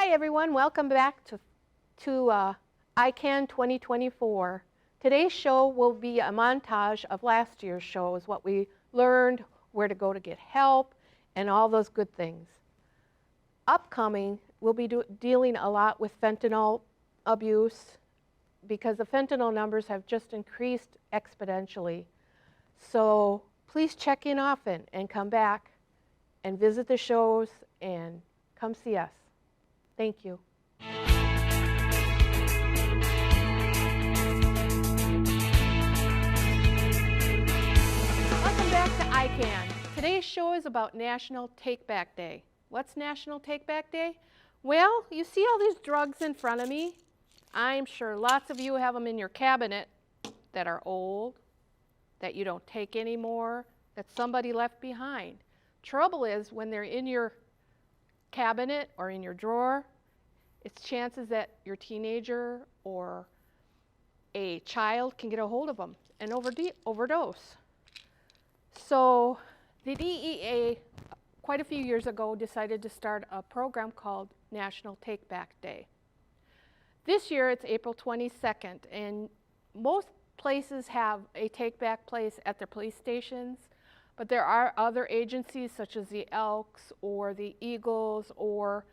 Hi everyone, welcome back to ICAN 2024. Today's show will be a montage of last year's shows, what we learned, where to go to get help, and all those good things. Upcoming, we'll be dealing a lot with fentanyl abuse because the fentanyl numbers have just increased exponentially. So please check in often and come back and visit the shows and come see us. Thank you. Welcome back to ICAN. Today's show is about National Take Back Day. What's National Take Back Day? Well, you see all these drugs in front of me? I'm sure lots of you have them in your cabinet that are old, that you don't take anymore, that somebody left behind. Trouble is, when they're in your cabinet or in your drawer, it's chances that your teenager or a child can get a hold of them and overdose. So the DEA, quite a few years ago, decided to start a program called National Take Back Day. This year it's April 22nd, and most places have a take back place at their police stations. But there are other agencies such as the Elks or the Eagles or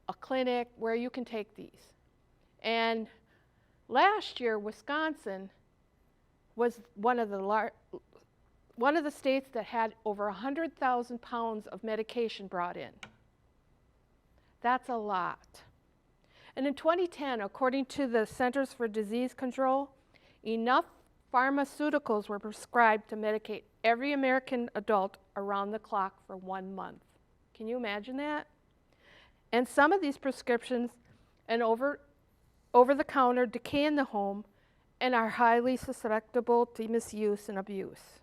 a clinic where you can take these. And last year, Wisconsin was one of the states that had over 100,000 pounds of medication brought in. That's a lot. And in 2010, according to the Centers for Disease Control, enough pharmaceuticals were prescribed to medicate every American adult around the clock for 1 month. Can you imagine that? And some of these prescriptions and over-the-counter decay in the home and are highly susceptible to misuse and abuse.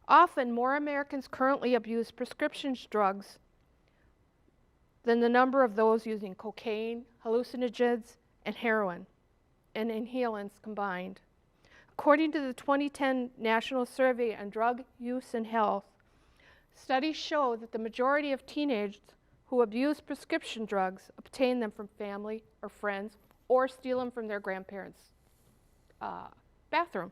Often, more Americans currently abuse prescription drugs than the number of those using cocaine, hallucinogens, and heroin, and inhalants combined. According to the 2010 National Survey on Drug Use and Health, studies show that the majority of teenagers who abuse prescription drugs obtain them from family or friends or steal them from their grandparents' bathroom,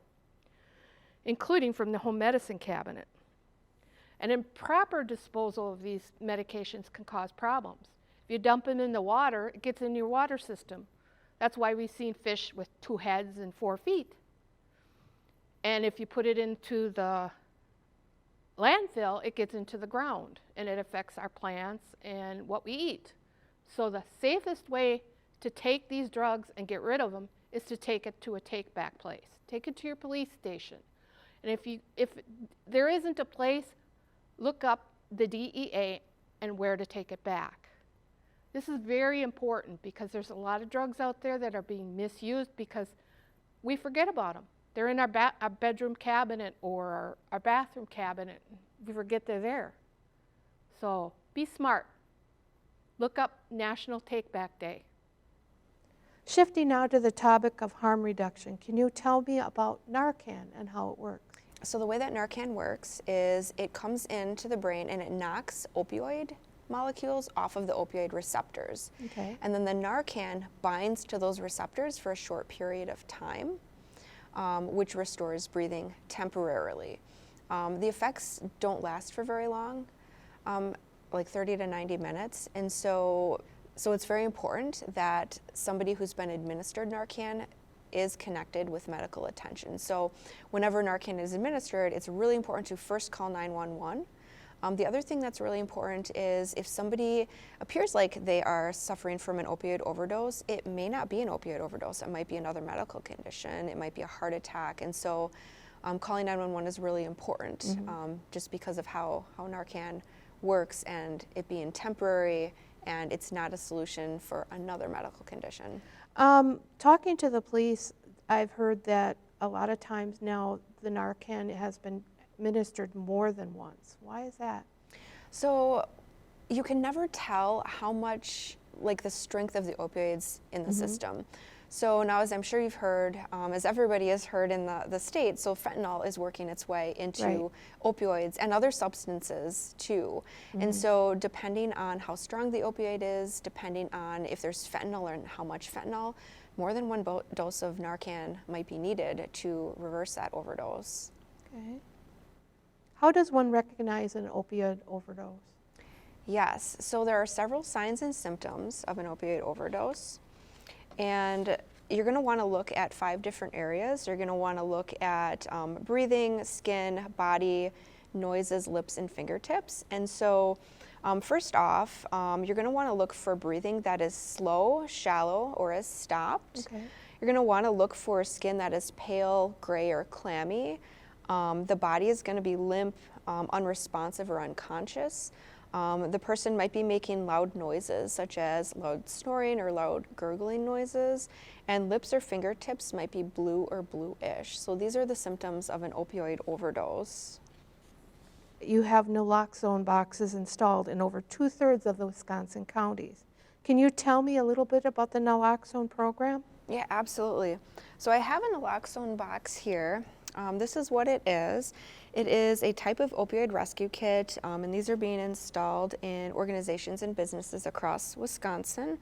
including from the home medicine cabinet. And improper disposal of these medications can cause problems. If you dump them in the water, it gets in your water system. That's why we've seen fish with 2 heads and 4 feet. And if you put it into the landfill, it gets into the ground, and it affects our plants and what we eat. So the safest way to take these drugs and get rid of them is to take it to a take-back place. Take it to your police station. And if there isn't a place, look up the DEA and where to take it back. This is very important because there's a lot of drugs out there that are being misused because we forget about them. They're in our bedroom cabinet or our bathroom cabinet. We forget they're there. So be smart. Look up National Take Back Day. Shifting now to the topic of harm reduction, can you tell me about Narcan and how it works? So the way that Narcan works is it comes into the brain and it knocks opioid molecules off of the opioid receptors. Okay. And then the Narcan binds to those receptors for a short period of time, which restores breathing temporarily. The effects don't last for very long, like 30 to 90 minutes. And so it's very important that somebody who's been administered Narcan is connected with medical attention. So whenever Narcan is administered, it's really important to first call 911. The other thing that's really important is if somebody appears like they are suffering from an opioid overdose, it may not be an opioid overdose. It might be another medical condition. It might be a heart attack. And so calling 911 is really important, just because of how Narcan works and it being temporary, and it's not a solution for another medical condition. Talking to the police, I've heard that a lot of times now the Narcan has been administered more than once. Why is that? So you can never tell how much, like the strength of the opioids in the system. So now, as I'm sure you've heard, as everybody has heard in the state, so fentanyl is working its way into opioids and other substances too. And so depending on how strong the opioid is, depending on if there's fentanyl and how much fentanyl, more than one dose of Narcan might be needed to reverse that overdose. Okay. How does one recognize an opioid overdose? Yes, so there are several signs and symptoms of an opioid overdose. And you're going to want to look at 5 different areas. You're going to want to look at breathing, skin, body, noises, lips, and fingertips. And so first off, you're going to want to look for breathing that is slow, shallow, or has stopped. Okay. You're going to want to look for skin that is pale, gray, or clammy. The body is going to be limp, unresponsive, or unconscious. The person might be making loud noises, such as loud snoring or loud gurgling noises, and lips or fingertips might be blue or bluish. So these are the symptoms of an opioid overdose. You have naloxone boxes installed in over 2/3 of the Wisconsin counties. Can you tell me a little bit about the naloxone program? Yeah, absolutely. So I have a naloxone box here. This is what it is. It is a type of opioid rescue kit, and these are being installed in organizations and businesses across Wisconsin.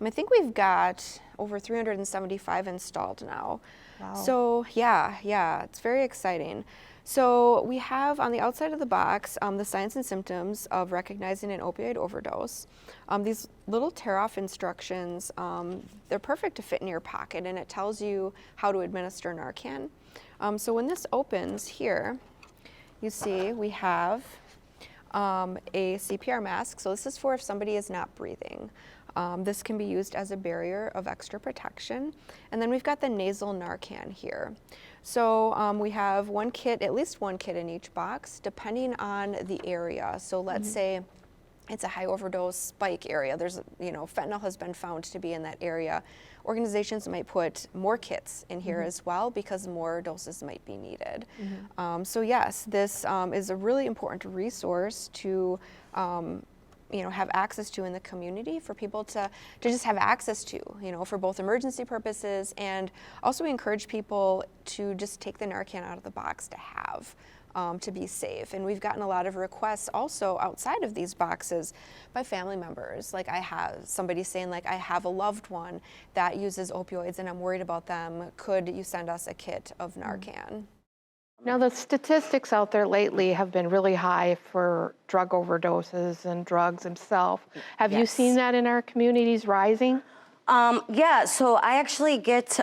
I think we've got over 375 installed now. Wow. So yeah, it's very exciting. So we have on the outside of the box the signs and symptoms of recognizing an opioid overdose. These little tear-off instructions, they're perfect to fit in your pocket, and it tells you how to administer Narcan. So when this opens here, you see we have a CPR mask. So this is for if somebody is not breathing. This can be used as a barrier of extra protection. And then we've got the nasal Narcan here. So we have one kit, at least one kit in each box, depending on the area. So let's say it's a high overdose spike area. There's, fentanyl has been found to be in that area. Organizations might put more kits in here as well because more doses might be needed. So yes, this is a really important resource to have access to in the community for people to just have access to, for both emergency purposes, and also encourage people to just take the Narcan out of the box to have. To be safe. And we've gotten a lot of requests also outside of these boxes by family members. Like I have somebody saying, like, I have a loved one that uses opioids and I'm worried about them. Could you send us a kit of Narcan? Now, the statistics out there lately have been really high for drug overdoses and drugs themselves. Have you seen that in our communities rising? Yeah, so I actually get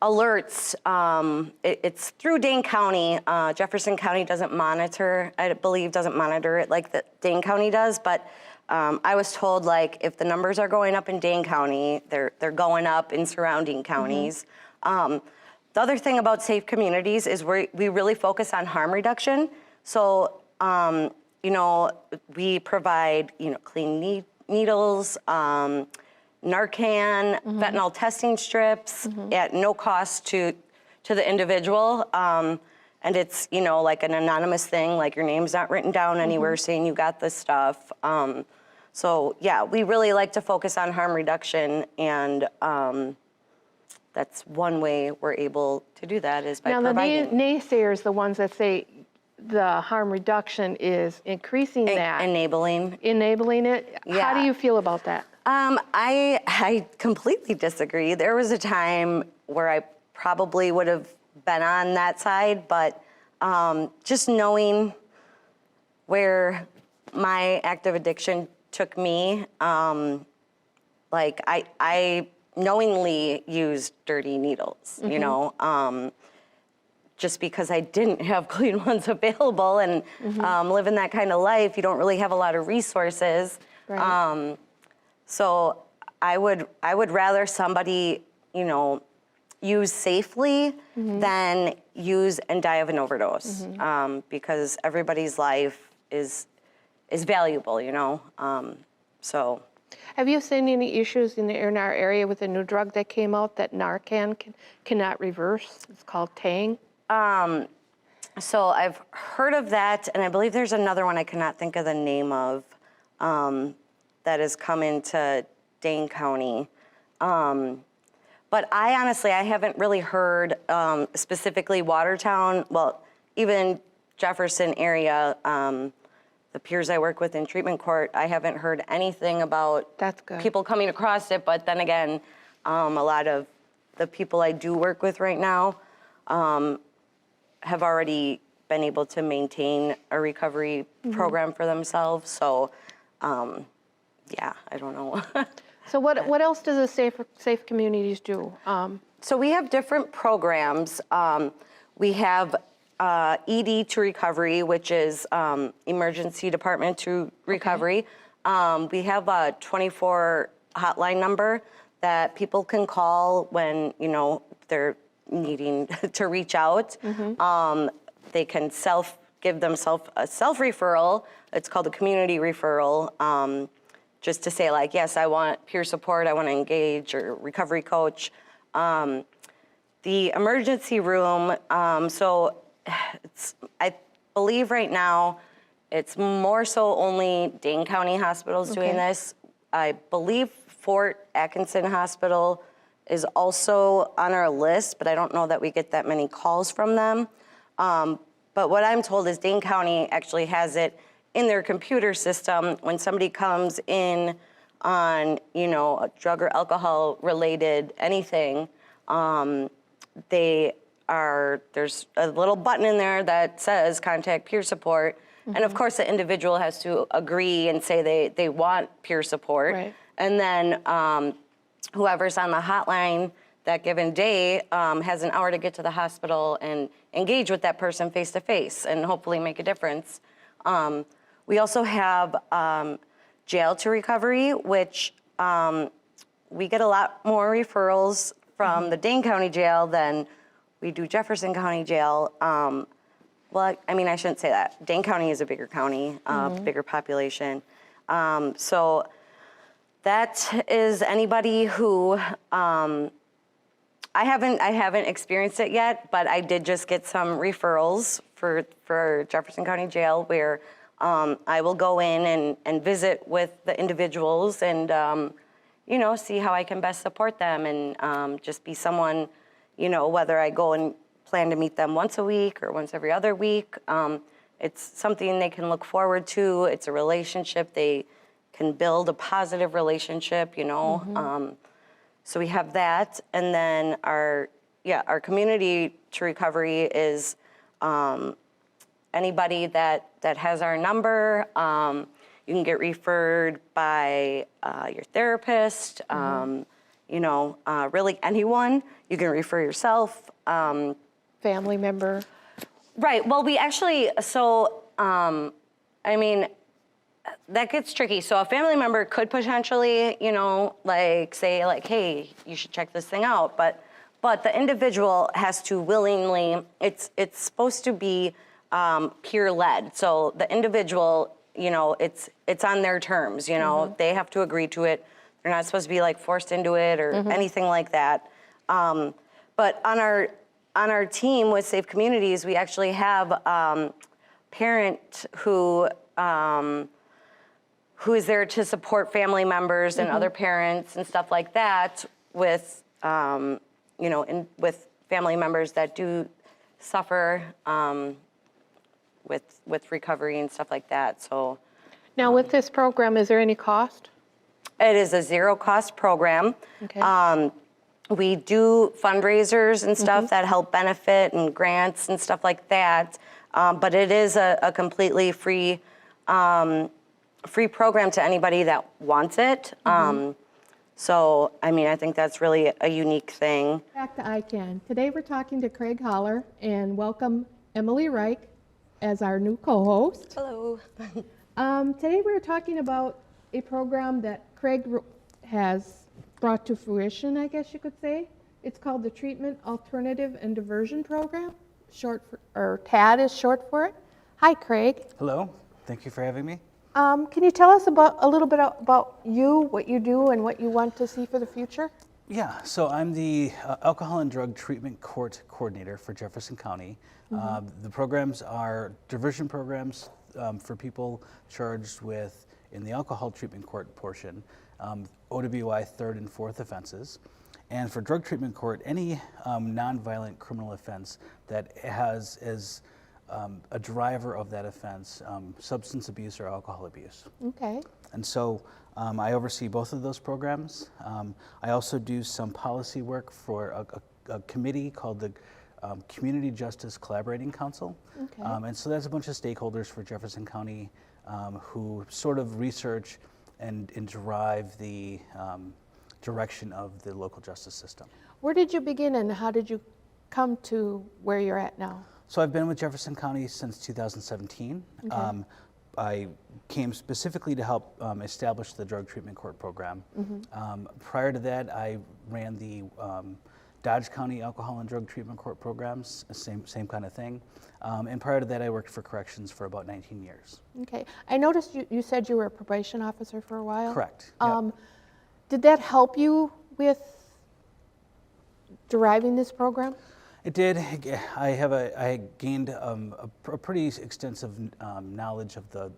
alerts. It's through Dane County. Jefferson County doesn't monitor, I believe, doesn't monitor it like the Dane County does. But I was told, like, if the numbers are going up in Dane County, they're going up in surrounding counties. The other thing about safe communities is we really focus on harm reduction. So, we provide, clean needles, Narcan, fentanyl testing strips at no cost to the individual. And it's, like an anonymous thing, like your name's not written down anywhere saying you got this stuff. So yeah, we really like to focus on harm reduction, and that's one way we're able to do that is by providing. Now the naysayers, the ones that say the harm reduction is increasing that. Enabling. Enabling it. Yeah. How do you feel about that? I completely disagree. There was a time where I probably would have been on that side, but just knowing where my active addiction took me, like I knowingly used dirty needles, just because I didn't have clean ones available, and living that kind of life, you don't really have a lot of resources. Right. So I would rather somebody, use safely than use and die of an overdose, because everybody's life is valuable, so. Have you seen any issues in our area with a new drug that came out that Narcan cannot reverse? It's called Tang. So I've heard of that, and I believe there's another one I cannot think of the name of, that has come into Dane County. But I haven't really heard specifically Watertown, well, even Jefferson area, the peers I work with in treatment court, I haven't heard anything about That's good. people coming across it. But then again, a lot of the people I do work with right now have already been able to maintain a recovery program for themselves. So, yeah, I don't know. So what else does the Safe Communities do? So we have different programs. We have ED to Recovery, which is Emergency Department to Recovery. We have a 24 hotline number that people can call when, you know, they're needing to reach out. They can give themselves a self-referral. It's called a community referral. Just to say, like, yes, I want peer support, I want to engage, or recovery coach. The emergency room, so I believe right now it's more so only Dane County hospitals doing this. I believe Fort Atkinson Hospital is also on our list, but I don't know that we get that many calls from them. But what I'm told is Dane County actually has it in their computer system. When somebody comes in on, you know, a drug or alcohol related anything, there's a little button in there that says contact peer support. And of course the individual has to agree and say they want peer support. Right. And then whoever's on the hotline that given day has an hour to get to the hospital and engage with that person face to face and hopefully make a difference. We also have Jail to Recovery, which we get a lot more referrals from the Dane County Jail than we do Jefferson County Jail. Well, I mean, I shouldn't say that. Dane County is a bigger county, bigger population. So that is anybody who, I haven't experienced it yet, but I did just get some referrals for Jefferson County Jail where I will go in and visit with the individuals and, you know, see how I can best support them and just be someone, you know, whether I go and plan to meet them once a week or once every other week. It's something they can look forward to. It's a relationship. They can build a positive relationship, you know. So we have that. And then our community to recovery is anybody that has our number. You can get referred by your therapist, you know, really anyone. You can refer yourself. Family member. Right, well, we actually, so, I mean, that gets tricky. So a family member could potentially, you know, like say like, hey, you should check this thing out. But the individual has to willingly, it's supposed to be peer-led. So the individual, you know, it's on their terms, you know, they have to agree to it. They're not supposed to be like forced into it or anything like that. But on our team with Safe Communities, we actually have parent who is there to support family members and other parents and stuff like that with, you know, with family members that do suffer with recovery and stuff like that. So Now with this program, is there any cost? it is a zero cost program. Okay. We do fundraisers and stuff that help benefit and grants and stuff like that. But it is a completely free program to anybody that wants it. So, I mean, I think that's really a unique thing. Back to ICAN. Today we're talking to Craig Holler and welcome Emily Reich as our new co-host. Hello. Today we're talking about a program that Craig has brought to fruition, I guess you could say. It's called the Treatment Alternative and Diversion Program, or TAD is short for it. Hi, Craig. Hello, thank you for having me. Can you tell us a little bit about you, what you do, and what you want to see for the future? Yeah, so I'm the Alcohol and Drug Treatment Court Coordinator for Jefferson County. The programs are diversion programs for people charged with, in the alcohol treatment court portion, OWI third and fourth offenses. And for drug treatment court, any nonviolent criminal offense that has as a driver of that offense substance abuse or alcohol abuse. Okay. And so I oversee both of those programs. I also do some policy work for a committee called the Community Justice Collaborating Council. Okay. And so that's a bunch of stakeholders for Jefferson County who sort of research and drive the direction of the local justice system. Where did you begin and how did you come to where you're at now? So I've been with Jefferson County since 2017. Okay. I came specifically to help establish the drug treatment court program. Prior to that, I ran the Dodge County Alcohol and Drug Treatment Court programs, same kind of thing. And prior to that, I worked for corrections for about 19 years. Okay. I noticed you said you were a probation officer for a while. Correct. Yep. Did that help you with deriving this program? It did. I gained a pretty extensive knowledge of the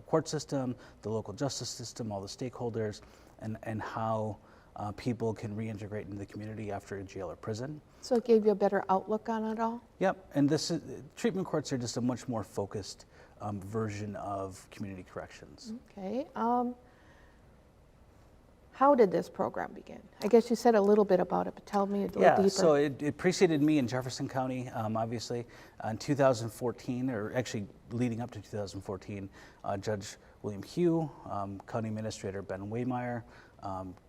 court system, the local justice system, all the stakeholders, and how people can reintegrate into the community after jail or prison. So it gave you a better outlook on it all? Yep. And treatment courts are just a much more focused version of community corrections. Okay. How did this program begin? I guess you said a little bit about it, but tell me a little deeper. Yeah, so it preceded me in Jefferson County, obviously. In 2014, or actually leading up to 2014, Judge William Hugh, County Administrator Ben Waymeyer,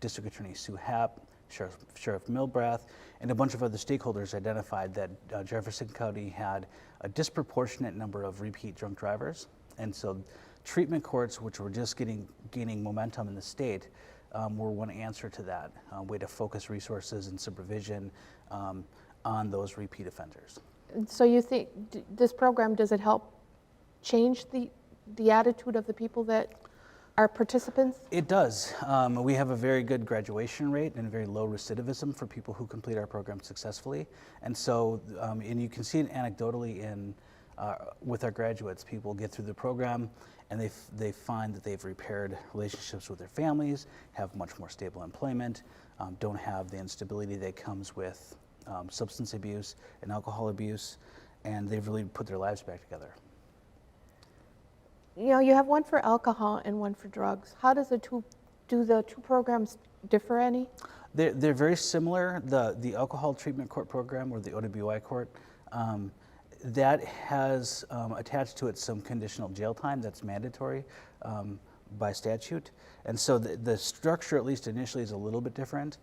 District Attorney Sue Happ, Sheriff Milbrath, and a bunch of other stakeholders identified that Jefferson County had a disproportionate number of repeat drunk drivers. And so treatment courts, which were just gaining momentum in the state, were one answer to that, way to focus resources and supervision on those repeat offenders. And so you think this program, does it help change the attitude of the people that are participants? It does. We have a very good graduation rate and very low recidivism for people who complete our program successfully. And so, and you can see it anecdotally with our graduates. People get through the program and they find that they've repaired relationships with their families, have much more stable employment, don't have the instability that comes with substance abuse and alcohol abuse, and they've really put their lives back together. You know, you have one for alcohol and one for drugs. How does do the two programs differ any? They're very similar. The alcohol treatment court program, or the OWI court, that has attached to it some conditional jail time that's mandatory by statute. And so the structure, at least initially, is a little bit different,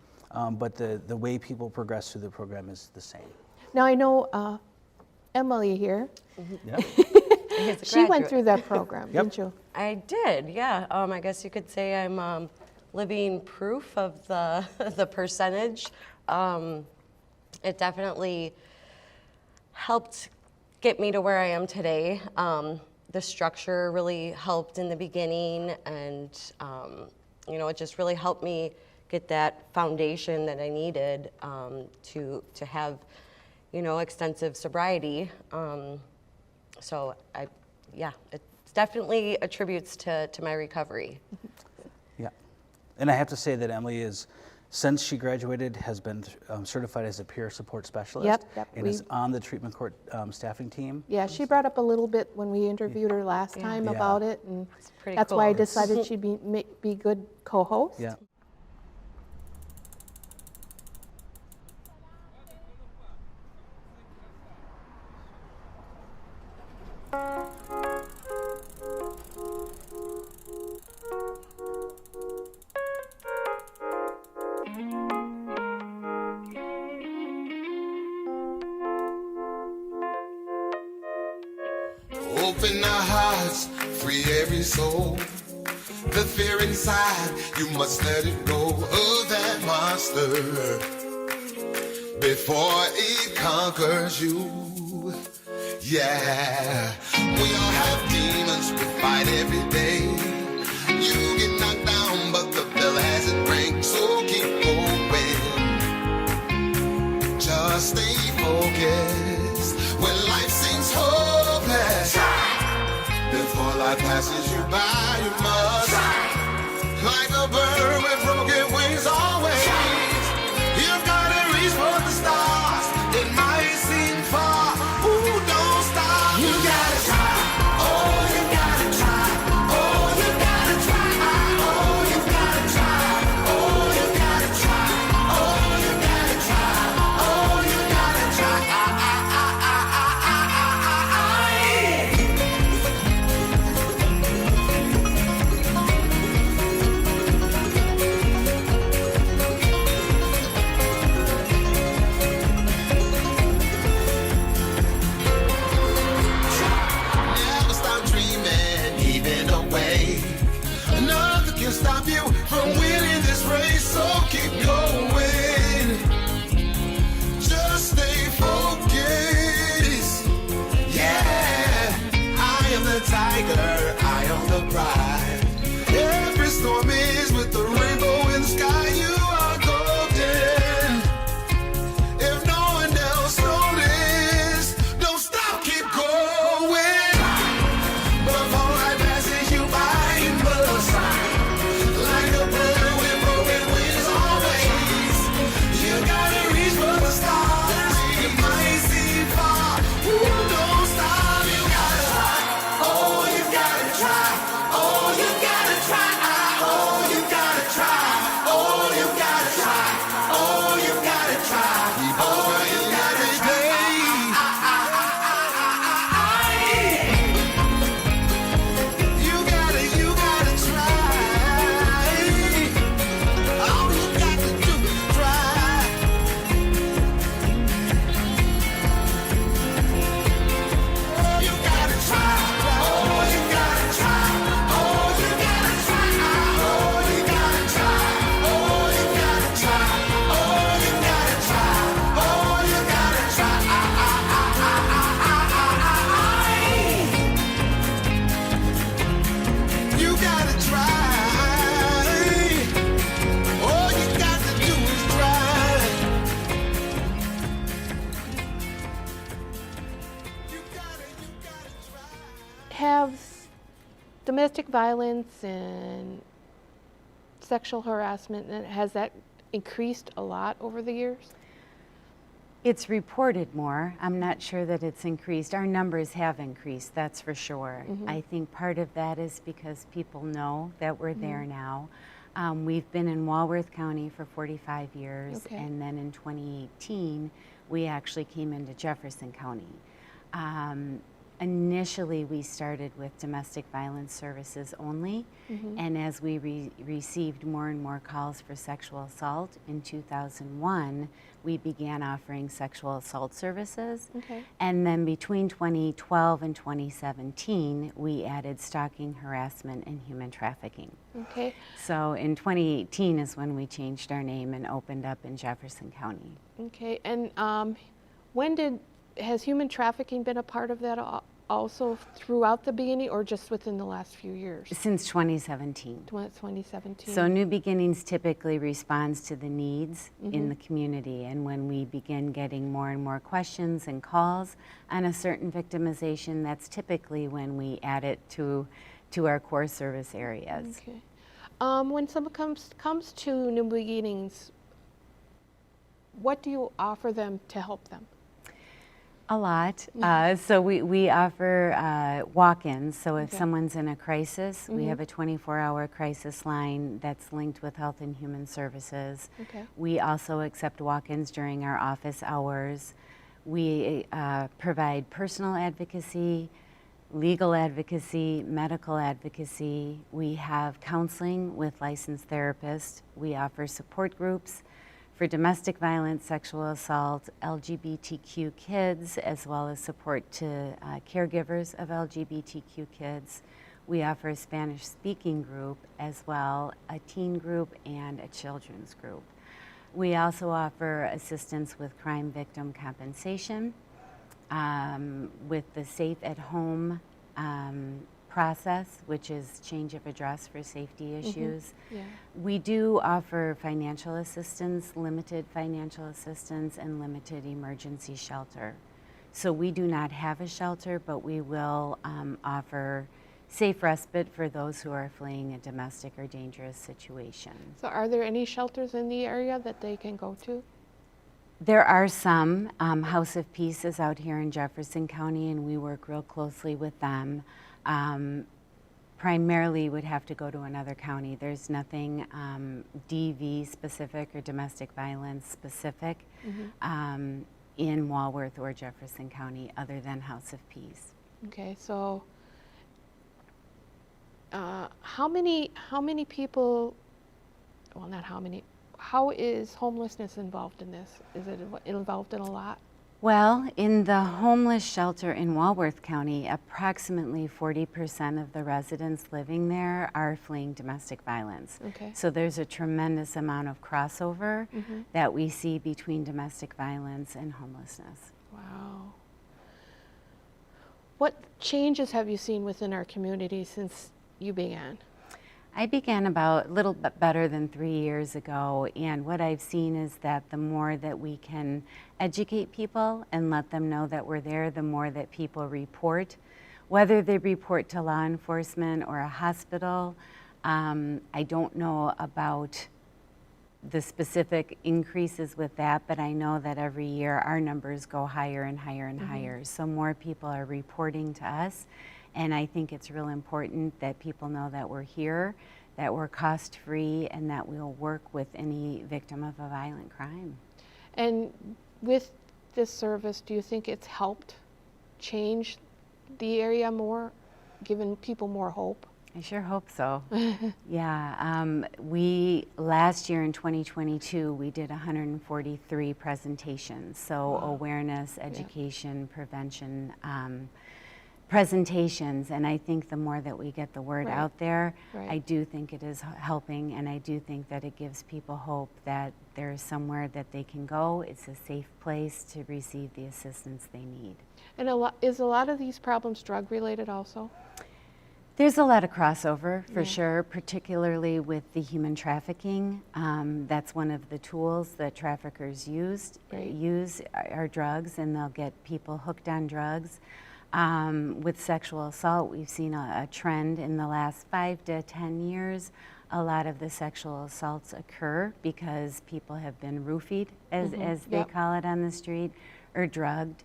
but the way people progress through the program is the same. Now I know Emily here. Yep. She went through that program, Yep. didn't you? I did, yeah. I guess you could say I'm living proof of the percentage. It definitely helped get me to where I am today. The structure really helped in the beginning, and you know, it just really helped me get that foundation that I needed to have, you know, extensive sobriety. So yeah, it definitely attributes to my recovery. Yeah, and I have to say that Emily is, since she graduated, has been certified as a peer support specialist. Yep, and is on the treatment court staffing team. Yeah, she brought up a little bit when we interviewed her last time Yeah. about it, and pretty that's why I cool. decided she'd be good co-host. Yeah. Open our hearts, free every soul. The fear inside, you must let it go. Oh, that monster, before it conquers you. Yeah, we all have demons, we fight every day. You get knocked down, but the bell hasn't rang, so keep going. Just stay focused when life seems hopeless. Before life passes you by, you must, like a bird with broken wings always, you've got domestic violence and sexual harassment, and has that increased a lot over the years? It's reported more. I'm not sure that it's increased. Our numbers have increased, that's for sure. I think part of that is because people know that we're there now. We've been in Walworth County for 45 years, Okay. and then in 2018, we actually came into Jefferson County. Initially, we started with domestic violence services only, and as we received more and more calls for sexual assault in 2001, we began offering sexual assault services. Okay. And then between 2012 and 2017, we added stalking, harassment, and human trafficking. Okay. So in 2018 is when we changed our name and opened up in Jefferson County. Okay. And has human trafficking been a part of that also throughout the beginning, or just within the last few years? Since 2017. 2017. So New Beginnings typically responds to the needs in the community, and when we begin getting more and more questions and calls on a certain victimization, that's typically when we add it to our core service areas. Okay. When someone comes to New Beginnings, what do you offer them to help them? A lot. So we offer walk-ins. So if someone's in a crisis, we have a 24-hour crisis line that's linked with Health and Human Services. Okay. We also accept walk-ins during our office hours. We provide personal advocacy, legal advocacy, medical advocacy. We have counseling with licensed therapists. We offer support groups for domestic violence, sexual assault, LGBTQ kids, as well as support to caregivers of LGBTQ kids. We offer a Spanish-speaking group as well, a teen group, and a children's group. We also offer assistance with crime victim compensation, with the Safe at Home process, which is change of address for safety issues. Yeah. We do offer financial assistance, limited financial assistance, and limited emergency shelter. So we do not have a shelter, but we will offer safe respite for those who are fleeing a domestic or dangerous situation. So are there any shelters in the area that they can go to? There are some. House of Peace is out here in Jefferson County, and we work real closely with them. Primarily would have to go to another county. There's nothing DV specific or domestic violence specific in Walworth or Jefferson County other than House of Peace. Okay, so how many people, well, not how many, how is homelessness involved in this? Is it involved in a lot? Well, in the homeless shelter in Walworth County, approximately 40% of the residents living there are fleeing domestic violence. Okay. So there's a tremendous amount of crossover that we see between domestic violence and homelessness. Wow. What changes have you seen within our community since you began? I began about a little bit better than 3 years ago, and what I've seen is that the more that we can educate people and let them know that we're there, the more that people report, whether they report to law enforcement or a hospital. I don't know about the specific increases with that, but I know that every year our numbers go higher and higher and higher. So more people are reporting to us. And I think it's real important that people know that we're here, that we're cost-free, and that we'll work with any victim of a violent crime. And with this service, do you think it's helped change the area more, given people more hope? I sure hope so. Yeah, we, last year in 2022, we did 143 presentations. So awareness, education, prevention, presentations, and I think the more that we get the word out there, I do think it is helping, and I do think that it gives people hope that there is somewhere that they can go. It's a safe place to receive the assistance they need. And is a lot of these problems drug related also? There's a lot of crossover for sure, particularly with the human trafficking. That's one of the tools that traffickers use are drugs, and they'll get people hooked on drugs. With sexual assault, we've seen a trend in the last 5 to 10 years. A lot of the sexual assaults occur because people have been roofied, as they Yep. call it on the street, or drugged.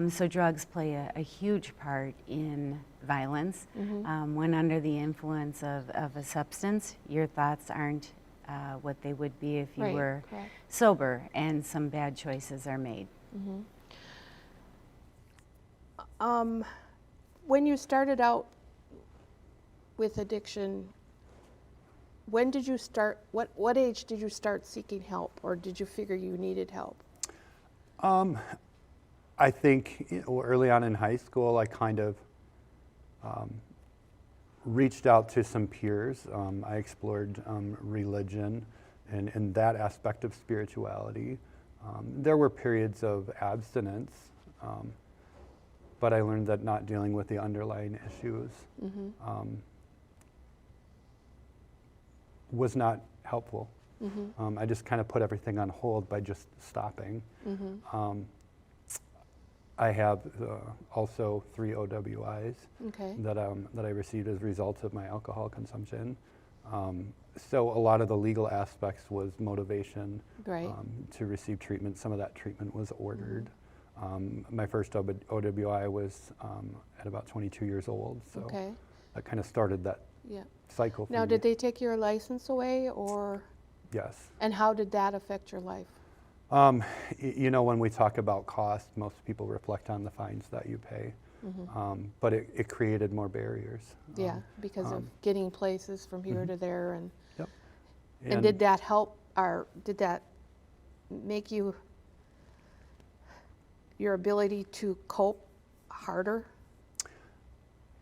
So drugs play a huge part in violence. When under the influence of a substance, your thoughts aren't what they would be if you Right, were correct. sober, and some bad choices are made. When you started out with addiction, when did you start, what age did you start seeking help, or did you figure you needed help? I think early on in high school, I kind of reached out to some peers. I explored religion and that aspect of spirituality. There were periods of abstinence, but I learned that not dealing with the underlying issues was not helpful. I just kind of put everything on hold by just stopping. I have also 3 OWIs Okay. that I received as a result of my alcohol consumption. So a lot of the legal aspects was motivation Right. to receive treatment. Some of that treatment was ordered. My first OWI was at about 22 years old, so Okay. that kind of started that Yeah. cycle for Now, me. did they take your license away, or, Yes. and how did that affect your life? You know, when we talk about cost, most people reflect on the fines that you pay, but it created more barriers. Yeah, because of getting places from here to there, and Yep. and did that help, or did that make you, your ability to cope harder?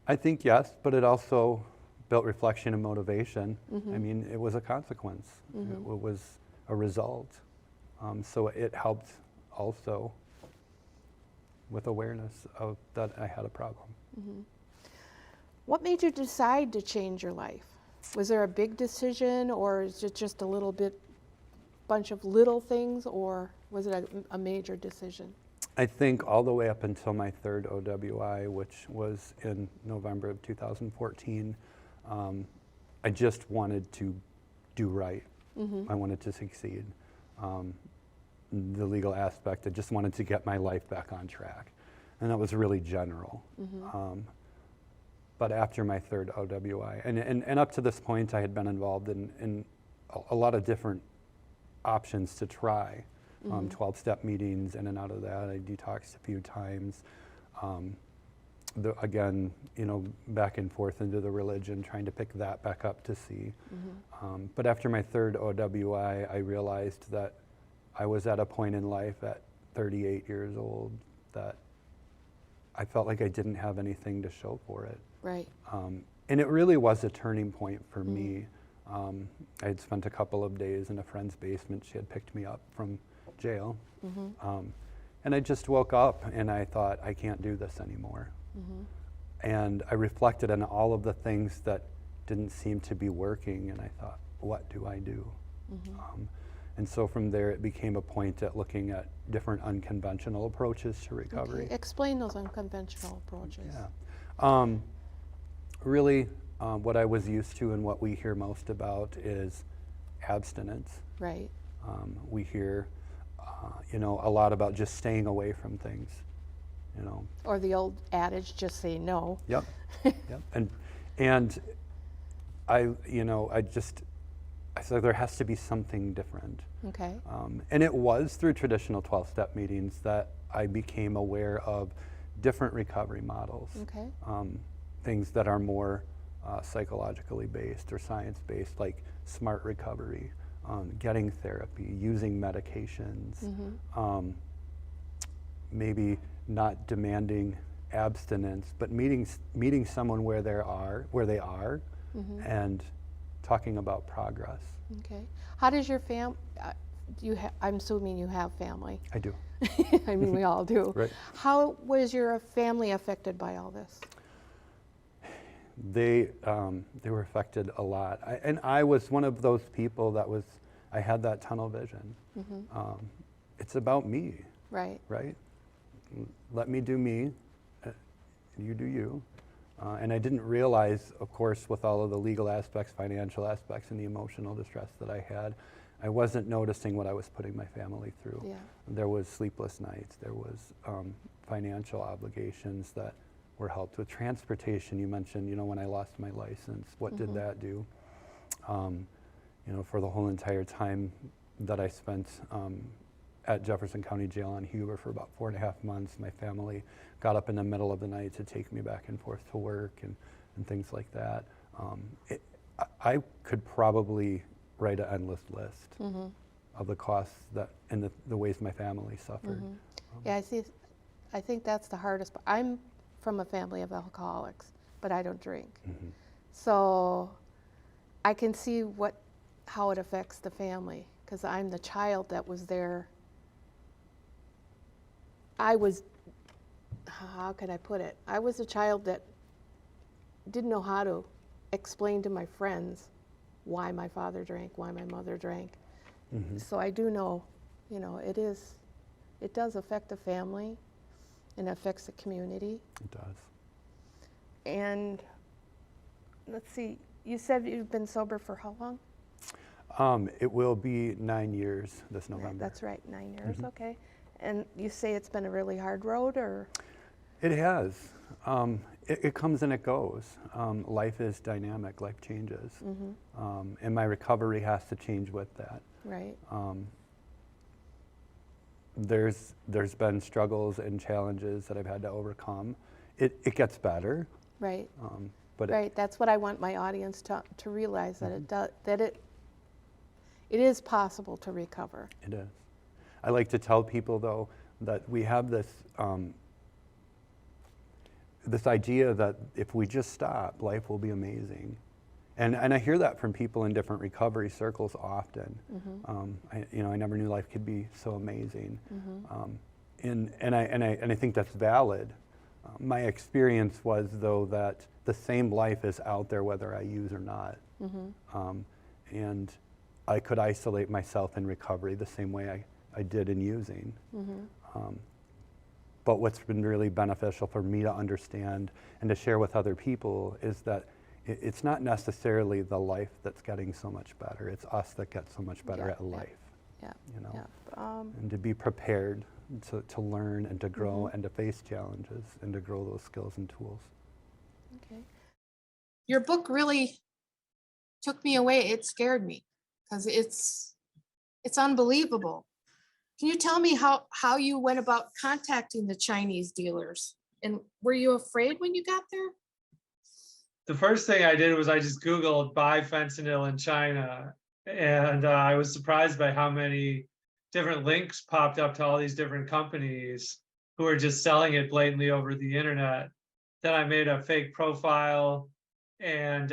I think yes, but it also built reflection and motivation. I mean, it was a consequence. It was a result. So it helped also with awareness of that I had a problem. What made you decide to change your life? Was there a big decision, or is it just a little bit, bunch of little things, or was it a major decision? I think all the way up until my 3rd OWI, which was in November of 2014, I just wanted to do right. I wanted to succeed. The legal aspect, I just wanted to get my life back on track. And that was really general. But after my 3rd OWI, and up to this point, I had been involved in a lot of different options to try. 12-step meetings, in and out of that. I detoxed a few times. Again, you know, back and forth into the religion, trying to pick that back up to see. But after my 3rd OWI, I realized that I was at a point in life at 38 years old that I felt like I didn't have anything to show for it. Right. And it really was a turning point for me. I had spent a couple of days in a friend's basement. She had picked me up from jail. And I just woke up and I thought, I can't do this anymore. And I reflected on all of the things that didn't seem to be working, and I thought, what do I do? And so from there, it became a point at looking at different unconventional approaches to recovery. Okay. Explain those unconventional approaches. Yeah. Really, what I was used to and what we hear most about is abstinence. Right. We hear, you know, a lot about just staying away from things, you know. Or the old adage, just say no. Yep. Yep. And I, you know, I said there has to be something different. Okay. And it was through traditional 12-step meetings that I became aware of different recovery models. Okay. Things that are more psychologically based or science-based, like smart recovery, getting therapy, using medications, maybe not demanding abstinence, but meeting someone where they are, and talking about progress. Okay. How does your I'm assuming you have family. I do. I mean, we all do. Right. How was your family affected by all this? They were affected a lot. And I was one of those people I had that tunnel vision. It's about me, Right. right? Let me do me. you do you. And I didn't realize, of course, with all of the legal aspects, financial aspects, and the emotional distress that I had, I wasn't noticing what I was putting my family through. Yeah. There was sleepless nights, there was financial obligations that were helped with. Transportation, you mentioned, when I lost my license, what did that do? For the whole entire time that I spent at Jefferson County Jail on Huber for about 4.5 months, my family got up in the middle of the night to take me back and forth to work and things like that. I could probably write an endless list of the costs that and the ways my family suffered. Yeah, I think that's the hardest part. I'm from a family of alcoholics, but I don't drink. So I can see how it affects the family, because I'm the child that was there. How can I put it? I was a child that didn't know how to explain to my friends why my father drank, why my mother drank. So I do know, it does affect the family and affects the community. It does. And let's see, you said you've been sober for how long? It will be 9 years this November. That's right, 9 years, okay. And you say it's been a really hard road, or? It has. It comes and it goes. Life is dynamic, life changes. And my recovery has to change with that. Right. There's been struggles and challenges that I've had to overcome. It gets better. Right. But right, that's what I want my audience to realize, that it is possible to recover. It is. I like to tell people, though, that we have this this idea that if we just stop, life will be amazing. And I hear that from people in different recovery circles often. I never knew life could be so amazing. And I think that's valid. My experience was, though, that the same life is out there whether I use or not. And I could isolate myself in recovery the same way I did in using. But what's been really beneficial for me to understand and to share with other people is that it's not necessarily the life that's getting so much better. It's us that get so much better at life. And to be prepared to learn and to grow and to face challenges and to grow those skills and tools. Okay. Your book really took me away. It scared me, because it's unbelievable. Can you tell me how you went about contacting the Chinese dealers? And were you afraid when you got there? The first thing I did was I just Googled buy fentanyl in China. And I was surprised by how many different links popped up to all these different companies who are just selling it blatantly over the internet. Then I made a fake profile and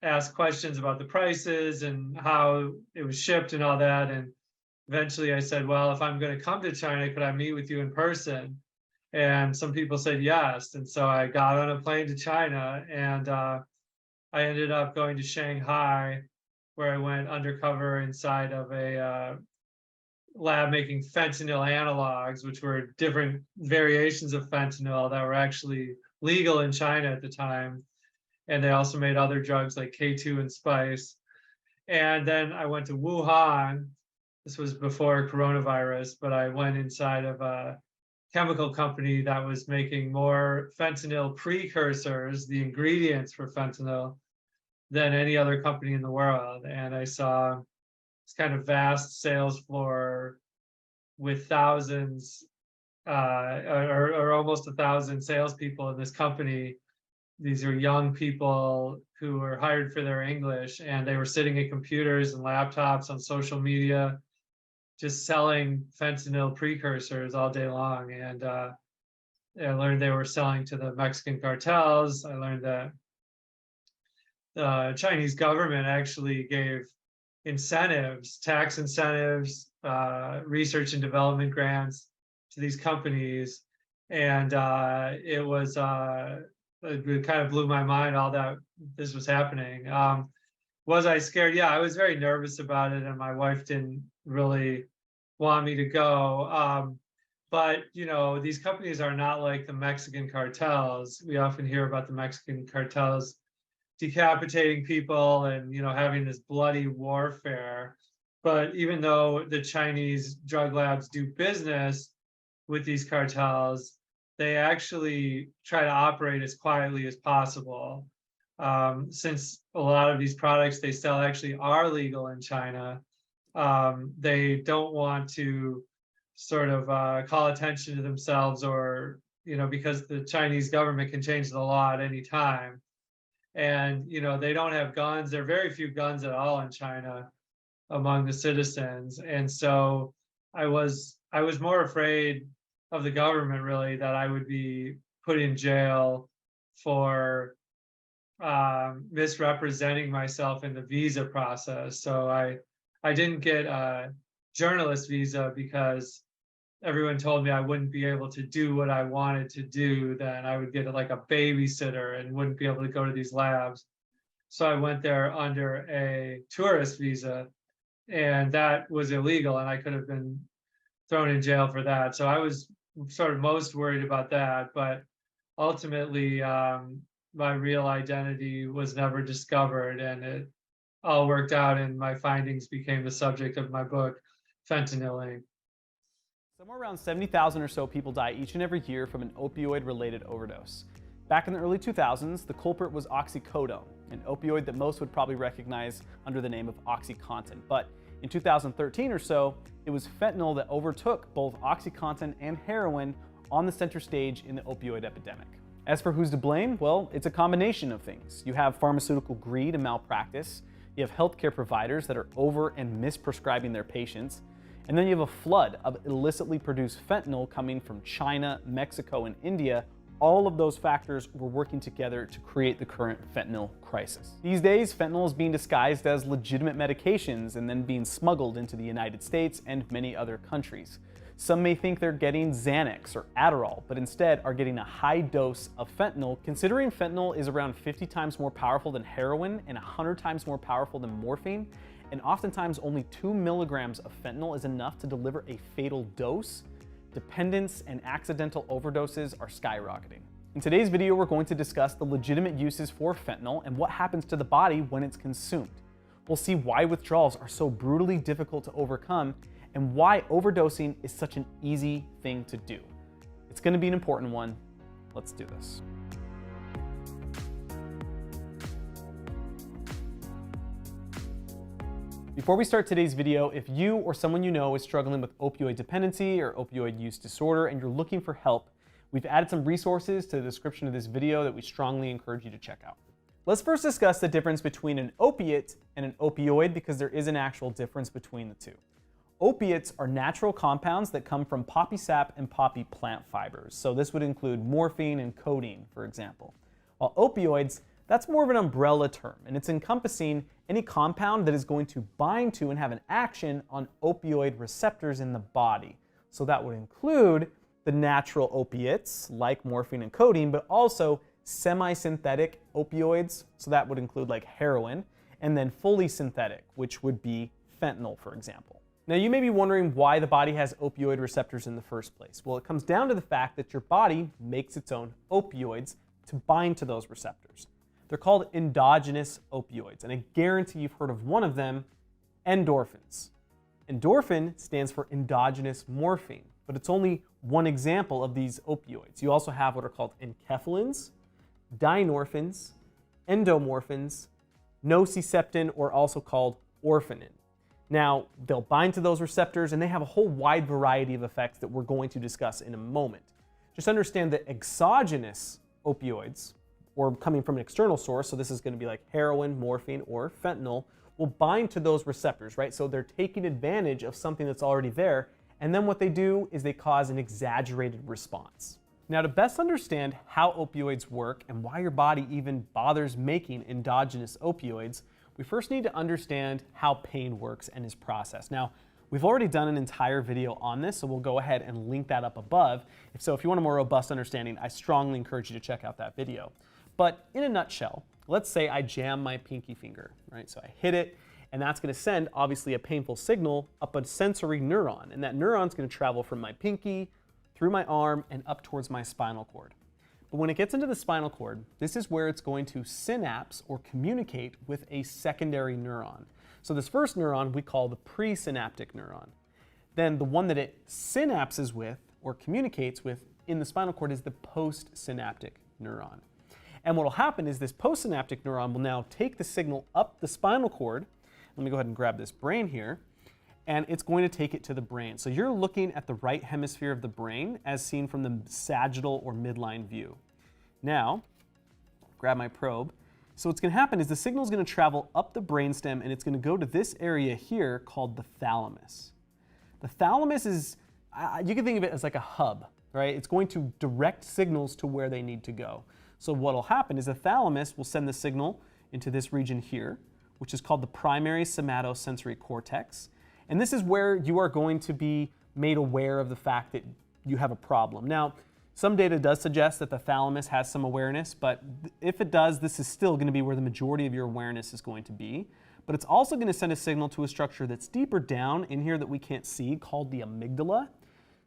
asked questions about the prices and how it was shipped and all that. And eventually I said, well, if I'm going to come to China, could I meet with you in person? And some people said yes. And so I got on a plane to China, and I ended up going to Shanghai, where I went undercover inside of a lab making fentanyl analogs, which were different variations of fentanyl that were actually legal in China at the time. And they also made other drugs like K2 and spice. And then I went to Wuhan. This was before coronavirus, but I went inside of a chemical company that was making more fentanyl precursors, the ingredients for fentanyl, than any other company in the world. And I saw this kind of vast sales floor with thousands or almost 1,000 salespeople in this company. These are young people who were hired for their English, and they were sitting at computers and laptops on social media, just selling fentanyl precursors all day long. And I learned they were selling to the Mexican cartels. I learned that the Chinese government actually gave incentives, tax incentives, research and development grants to these companies. And it kind of blew my mind, all that this was happening. Was I scared? Yeah, I was very nervous about it, and my wife didn't really want me to go. But, you know, these companies are not like the Mexican cartels. We often hear about the Mexican cartels decapitating people and, you know, having this bloody warfare. But even though the Chinese drug labs do business with these cartels, they actually try to operate as quietly as possible. Since a lot of these products they sell actually are legal in China, they don't want to sort of call attention to themselves, or, you know, because the Chinese government can change the law at any time. And, you know, they don't have guns. There are very few guns at all in China among the citizens. And so I was more afraid of the government, really, that I would be put in jail for misrepresenting myself in the visa process. So I didn't get a journalist visa because everyone told me I wouldn't be able to do what I wanted to do. Then I would get like a babysitter and wouldn't be able to go to these labs. So I went there under a tourist visa, and that was illegal, and I could have been thrown in jail for that. So I was sort of most worried about that. But ultimately, my real identity was never discovered, and it all worked out, and my findings became the subject of my book, Fentanyl Inc. Somewhere around 70,000 or so people die each and every year from an opioid-related overdose. Back in the early 2000s, the culprit was oxycodone, an opioid that most would probably recognize under the name of OxyContin. But in 2013 or so, it was fentanyl that overtook both OxyContin and heroin on the center stage in the opioid epidemic. As for who's to blame, well, it's a combination of things. You have pharmaceutical greed and malpractice, you have healthcare providers that are over and misprescribing their patients, and then you have a flood of illicitly produced fentanyl coming from China, Mexico, and India. All of those factors were working together to create the current fentanyl crisis. These days, fentanyl is being disguised as legitimate medications and then being smuggled into the United States and many other countries. Some may think they're getting Xanax or Adderall, but instead are getting a high dose of fentanyl, considering fentanyl is around 50 times more powerful than heroin and 100 times more powerful than morphine, and oftentimes only 2 milligrams of fentanyl is enough to deliver a fatal dose. Dependence and accidental overdoses are skyrocketing. In today's video, we're going to discuss the legitimate uses for fentanyl and what happens to the body when it's consumed. We'll see why withdrawals are so brutally difficult to overcome and why overdosing is such an easy thing to do. It's going to be an important one. Let's do this. Before we start today's video, if you or someone you know is struggling with opioid dependency or opioid use disorder and you're looking for help, we've added some resources to the description of this video that we strongly encourage you to check out. Let's first discuss the difference between an opiate and an opioid, because there is an actual difference between the two. Opiates are natural compounds that come from poppy sap and poppy plant fibers. So this would include morphine and codeine, for example. While opioids, that's more of an umbrella term, and it's encompassing any compound that is going to bind to and have an action on opioid receptors in the body. So that would include the natural opiates like morphine and codeine, but also semi-synthetic opioids. So that would include like heroin, and then fully synthetic, which would be fentanyl, for example. Now you may be wondering why the body has opioid receptors in the first place. Well, it comes down to the fact that your body makes its own opioids to bind to those receptors. They're called endogenous opioids, and I guarantee you've heard of one of them, endorphins. Endorphin stands for endogenous morphine, but it's only one example of these opioids. You also have what are called enkephalins, dynorphins, endomorphins, nociceptin, or also called orphanin. Now, they'll bind to those receptors, and they have a whole wide variety of effects that we're going to discuss in a moment. Just understand that exogenous opioids, or coming from an external source, so this is going to be like heroin, morphine, or fentanyl, will bind to those receptors, right? So they're taking advantage of something that's already there, and then what they do is they cause an exaggerated response. Now, to best understand how opioids work and why your body even bothers making endogenous opioids, we first need to understand how pain works and is processed. Now, we've already done an entire video on this, so we'll go ahead and link that up above. If you want a more robust understanding, I strongly encourage you to check out that video. But in a nutshell, let's say I jam my pinky finger, right? So I hit it, and that's going to send, obviously, a painful signal up a sensory neuron. And that neuron's going to travel from my pinky through my arm and up towards my spinal cord. But when it gets into the spinal cord, this is where it's going to synapse or communicate with a secondary neuron. So this first neuron we call the presynaptic neuron. Then the one that it synapses with or communicates with in the spinal cord is the postsynaptic neuron. And what will happen is this postsynaptic neuron will now take the signal up the spinal cord. Let me go ahead and grab this brain here. And it's going to take it to the brain. So you're looking at the right hemisphere of the brain as seen from the sagittal or midline view. Now, grab my probe. So what's going to happen is the signal is going to travel up the brainstem and it's going to go to this area here called the thalamus. The thalamus is, you can think of it as like a hub, right? It's going to direct signals to where they need to go. So what will happen is the thalamus will send the signal into this region here, which is called the primary somatosensory cortex. And this is where you are going to be made aware of the fact that you have a problem. Now, some data does suggest that the thalamus has some awareness, but if it does, this is still going to be where the majority of your awareness is going to be. But it's also going to send a signal to a structure that's deeper down in here that we can't see called the amygdala.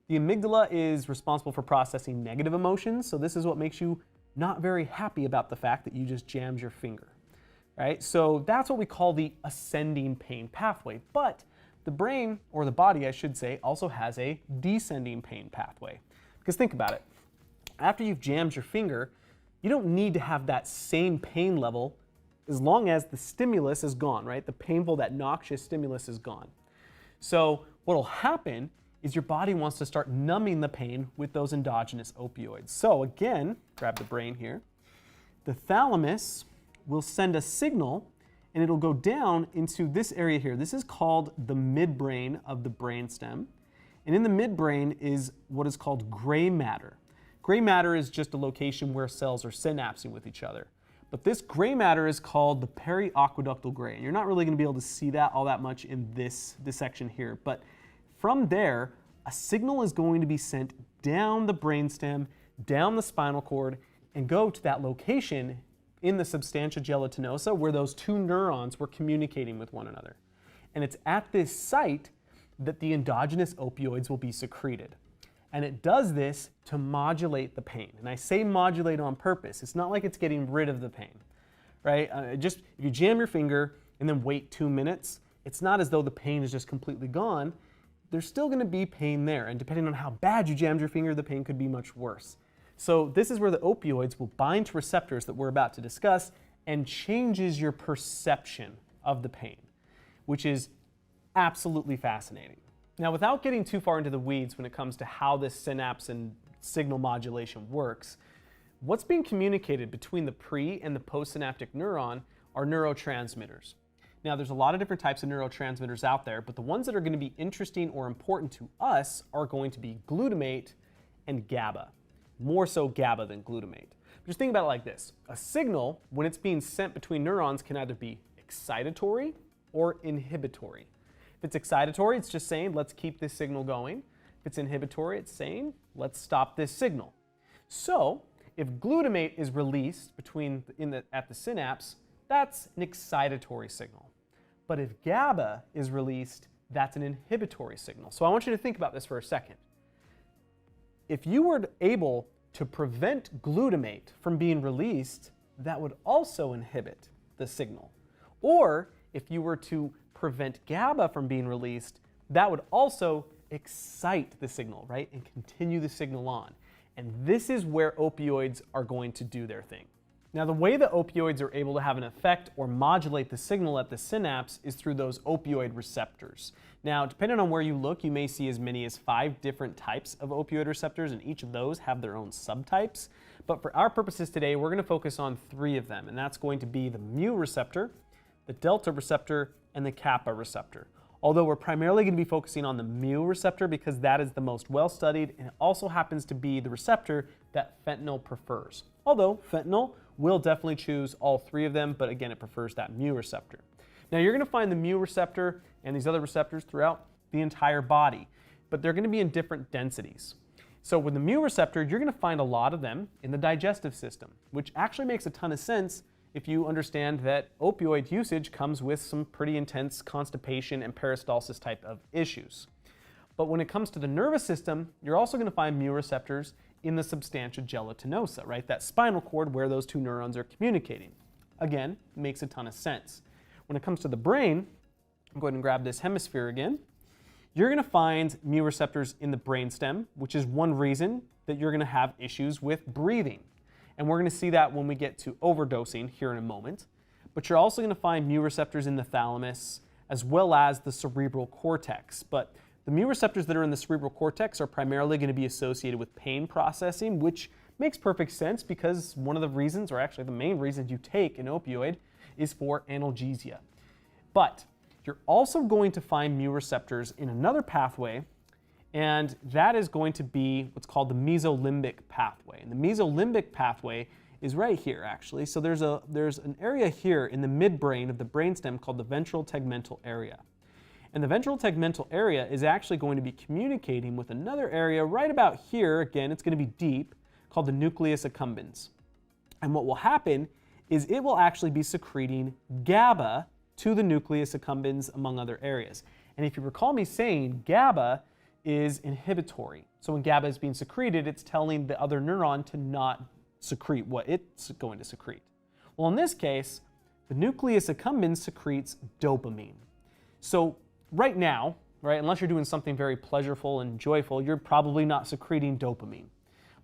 The amygdala is responsible for processing negative emotions, so this is what makes you not very happy about the fact that you just jammed your finger, right? So that's what we call the ascending pain pathway. But the brain, or the body I should say, also has a descending pain pathway. Because think about it. After you've jammed your finger, you don't need to have that same pain level as long as the stimulus is gone, right? The painful, that noxious stimulus is gone. So what will happen is your body wants to start numbing the pain with those endogenous opioids. So again, grab the brain here. The thalamus will send a signal and it'll go down into this area here. This is called the midbrain of the brainstem. And in the midbrain is what is called gray matter. Gray matter is just a location where cells are synapsing with each other. But this gray matter is called the periaqueductal gray. And you're not really going to be able to see that all that much in this section here. But from there, a signal is going to be sent down the brainstem, down the spinal cord, and go to that location in the substantia gelatinosa where those two neurons were communicating with one another. And it's at this site that the endogenous opioids will be secreted. And it does this to modulate the pain. And I say modulate on purpose. It's not like it's getting rid of the pain, right? Just if you jam your finger and then wait 2 minutes, it's not as though the pain is just completely gone. There's still going to be pain there. And depending on how bad you jammed your finger, the pain could be much worse. So this is where the opioids will bind to receptors that we're about to discuss and changes your perception of the pain, which is absolutely fascinating. Now, without getting too far into the weeds when it comes to how this synapse and signal modulation works, what's being communicated between the pre and the postsynaptic neuron are neurotransmitters. Now, there's a lot of different types of neurotransmitters out there, but the ones that are going to be interesting or important to us are going to be glutamate and GABA. More so GABA than glutamate. Just think about it like this. A signal, when it's being sent between neurons, can either be excitatory or inhibitory. If it's excitatory, it's just saying, let's keep this signal going. If it's inhibitory, it's saying, let's stop this signal. So, if glutamate is released at the synapse, that's an excitatory signal. But if GABA is released, that's an inhibitory signal. So I want you to think about this for a second. If you were able to prevent glutamate from being released, that would also inhibit the signal. Or if you were to prevent GABA from being released, that would also excite the signal, right? And continue the signal on. And this is where opioids are going to do their thing. Now, the way that opioids are able to have an effect or modulate the signal at the synapse is through those opioid receptors. Now, depending on where you look, you may see as many as 5 different types of opioid receptors, and each of those have their own subtypes. But for our purposes today, we're going to focus on 3 of them, and that's going to be the mu receptor, the delta receptor, and the kappa receptor. Although we're primarily going to be focusing on the mu receptor because that is the most well-studied, and it also happens to be the receptor that fentanyl prefers. Although fentanyl will definitely choose all 3 of them, but again, it prefers that mu receptor. Now, you're going to find the mu receptor and these other receptors throughout the entire body, but they're going to be in different densities. So with the mu receptor, you're going to find a lot of them in the digestive system, which actually makes a ton of sense if you understand that opioid usage comes with some pretty intense constipation and peristalsis type of issues. But when it comes to the nervous system, you're also going to find mu receptors in the substantia gelatinosa, right? That spinal cord where those two neurons are communicating. Again, makes a ton of sense. When it comes to the brain, I'll go ahead and grab this hemisphere again. You're going to find mu receptors in the brainstem, which is one reason that you're going to have issues with breathing. And we're going to see that when we get to overdosing here in a moment. But you're also going to find mu receptors in the thalamus as well as the cerebral cortex. But the mu receptors that are in the cerebral cortex are primarily going to be associated with pain processing, which makes perfect sense because one of the reasons, or actually the main reason you take an opioid is for analgesia. But you're also going to find mu receptors in another pathway, and that is going to be what's called the mesolimbic pathway. And the mesolimbic pathway is right here, actually. So there's an area here in the midbrain of the brainstem called the ventral tegmental area. And the ventral tegmental area is actually going to be communicating with another area right about here. Again, it's going to be deep, called the nucleus accumbens. And what will happen is it will actually be secreting GABA to the nucleus accumbens, among other areas. And if you recall me saying, GABA is inhibitory. So when GABA is being secreted, it's telling the other neuron to not secrete what it's going to secrete. Well, in this case, the nucleus accumbens secretes dopamine. So right now, right, unless you're doing something very pleasurable and joyful, you're probably not secreting dopamine.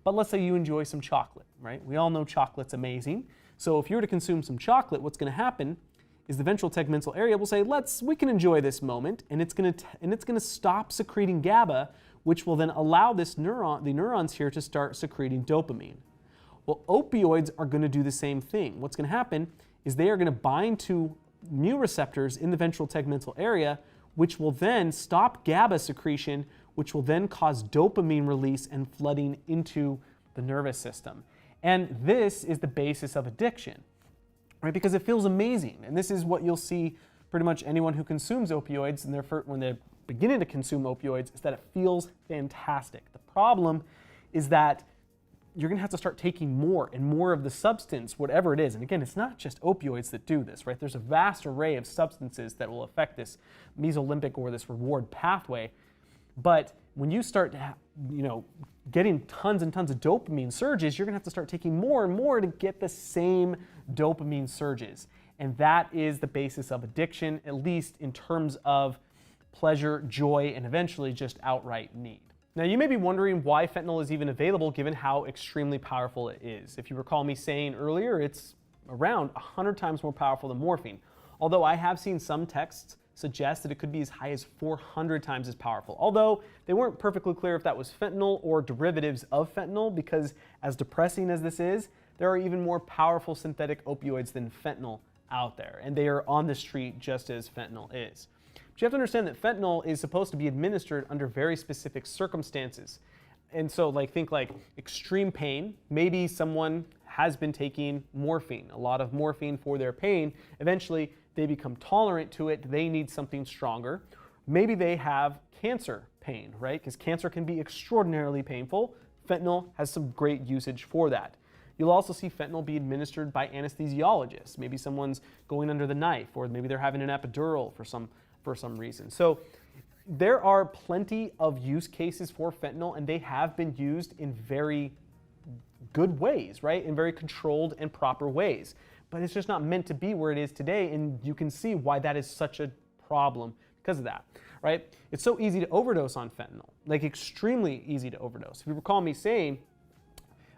But let's say you enjoy some chocolate, right? We all know chocolate's amazing. So if you were to consume some chocolate, what's going to happen is the ventral tegmental area will say, we can enjoy this moment, and it's going to stop secreting GABA, which will then allow the neurons here to start secreting dopamine. Well, opioids are going to do the same thing. What's going to happen is they are going to bind to mu receptors in the ventral tegmental area, which will then stop GABA secretion, which will then cause dopamine release and flooding into the nervous system. And this is the basis of addiction, right? Because it feels amazing. And this is what you'll see pretty much anyone who consumes opioids and when they're beginning to consume opioids, is that it feels fantastic. The problem is that you're going to have to start taking more and more of the substance, whatever it is. And again, it's not just opioids that do this, right? There's a vast array of substances that will affect this mesolimbic or this reward pathway. But when you start getting tons and tons of dopamine surges, you're going to have to start taking more and more to get the same dopamine surges. And that is the basis of addiction, at least in terms of pleasure, joy, and eventually just outright need. Now, you may be wondering why fentanyl is even available given how extremely powerful it is. If you recall me saying earlier, it's around 100 times more powerful than morphine. Although I have seen some texts suggest that it could be as high as 400 times as powerful. Although they weren't perfectly clear if that was fentanyl or derivatives of fentanyl, because as depressing as this is, there are even more powerful synthetic opioids than fentanyl out there, and they are on the street just as fentanyl is. But you have to understand that fentanyl is supposed to be administered under very specific circumstances. And so think extreme pain. Maybe someone has been taking morphine, a lot of morphine for their pain. Eventually, they become tolerant to it. They need something stronger. Maybe they have cancer pain, right? Because cancer can be extraordinarily painful. Fentanyl has some great usage for that. You'll also see fentanyl be administered by anesthesiologists. Maybe someone's going under the knife, or maybe they're having an epidural for some reason. So there are plenty of use cases for fentanyl, and they have been used in very good ways, right? In very controlled and proper ways. But it's just not meant to be where it is today, and you can see why that is such a problem because of that, right? It's so easy to overdose on fentanyl, extremely easy to overdose. If you recall me saying,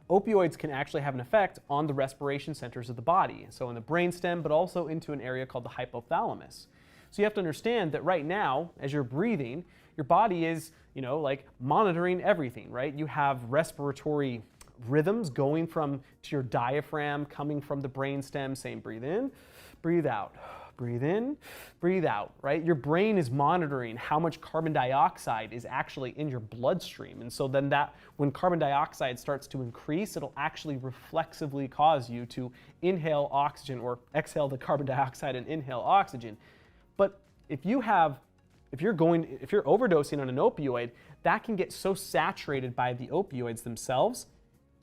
opioids can actually have an effect on the respiration centers of the body, so in the brainstem, but also into an area called the hypothalamus. So you have to understand that right now, as you're breathing, your body is, monitoring everything, right? You have respiratory rhythms going to your diaphragm, coming from the brainstem, saying breathe in, breathe out, breathe in, breathe out, right? Your brain is monitoring how much carbon dioxide is actually in your bloodstream. And so then when carbon dioxide starts to increase, it'll actually reflexively cause you to inhale oxygen or exhale the carbon dioxide and inhale oxygen. But if you're overdosing on an opioid, that can get so saturated by the opioids themselves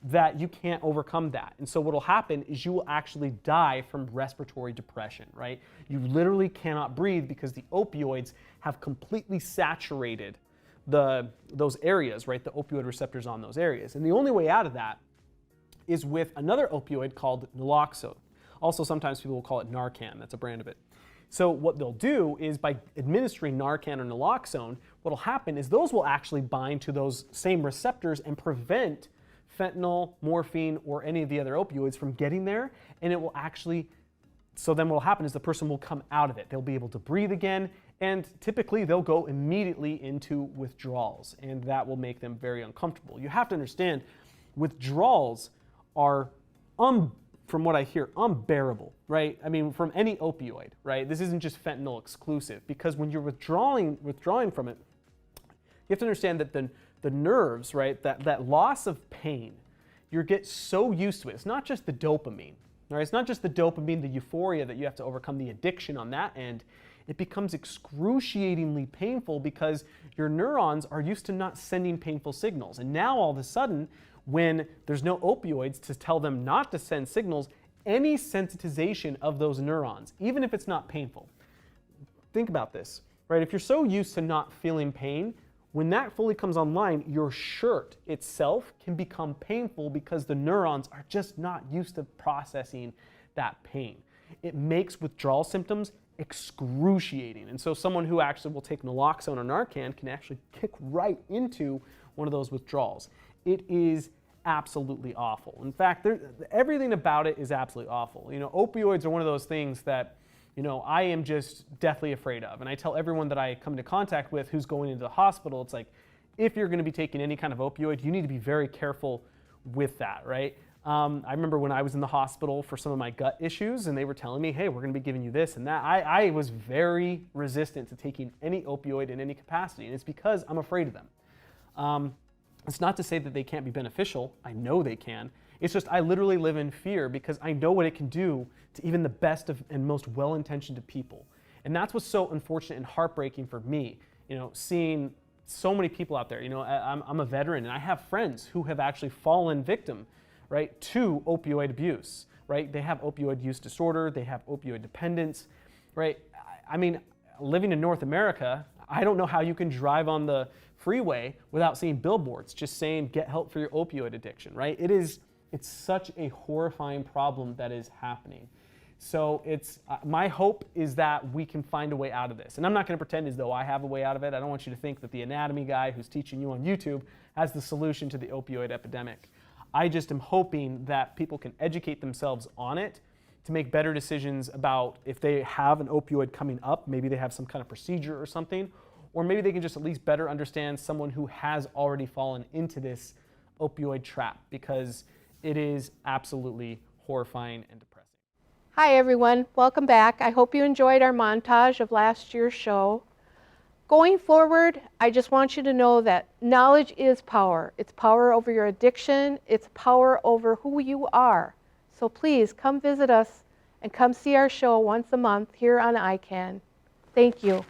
that you can't overcome that. And so what will happen is you will actually die from respiratory depression, right? You literally cannot breathe because the opioids have completely saturated those areas, right? The opioid receptors on those areas. And the only way out of that is with another opioid called naloxone. Also, sometimes people will call it Narcan. That's a brand of it. So what they'll do is by administering Narcan or naloxone, what will happen is those will actually bind to those same receptors and prevent fentanyl, morphine, or any of the other opioids from getting there. And it will actually, so then what will happen is the person will come out of it. They'll be able to breathe again. And typically they'll go immediately into withdrawals. And that will make them very uncomfortable. You have to understand, withdrawals are from what I hear, unbearable, right? I mean, from any opioid, right? This isn't just fentanyl exclusive, because when you're withdrawing from it, you have to understand that the nerves, right, that loss of pain, you get so used to it. It's not just the dopamine, right? It's not just the dopamine, the euphoria that you have to overcome, the addiction on that end. It becomes excruciatingly painful because your neurons are used to not sending painful signals. And now all of a sudden, when there's no opioids to tell them not to send signals, any sensitization of those neurons, even if it's not painful. Think about this, right? If you're so used to not feeling pain, when that fully comes online, your shirt itself can become painful because the neurons are just not used to processing that pain. It makes withdrawal symptoms excruciating. And so someone who actually will take naloxone or Narcan can actually kick right into one of those withdrawals. It is absolutely awful. In fact, everything about it is absolutely awful. You know, opioids are one of those things that, you know, I am just deathly afraid of. And I tell everyone that I come into contact with who's going into the hospital, it's like, if you're going to be taking any kind of opioid, you need to be very careful with that, right? I remember when I was in the hospital for some of my gut issues and they were telling me, hey, we're going to be giving you this and that. I was very resistant to taking any opioid in any capacity. And it's because I'm afraid of them. It's not to say that they can't be beneficial. I know they can. It's just I literally live in fear because I know what it can do to even the best of and most well-intentioned of people. And that's what's so unfortunate and heartbreaking for me, you know, seeing so many people out there. You know, I'm a veteran and I have friends who have actually fallen victim, right, to opioid abuse, right? They have opioid use disorder, they have opioid dependence, right? I mean, living in North America, I don't know how you can drive on the freeway without seeing billboards just saying get help for your opioid addiction, right? It's such a horrifying problem that is happening. So my hope is that we can find a way out of this. And I'm not going to pretend as though I have a way out of it. I don't want you to think that the anatomy guy who's teaching you on YouTube has the solution to the opioid epidemic. I just am hoping that people can educate themselves on it to make better decisions about if they have an opioid coming up, maybe they have some kind of procedure or something, or maybe they can just at least better understand someone who has already fallen into this opioid trap, because it is absolutely horrifying and depressing. Hi everyone, welcome back. I hope you enjoyed our montage of last year's show. Going forward, I just want you to know that knowledge is power. It's power over your addiction. It's power over who you are. So please come visit us and come see our show once a month here on ICAN. Thank you.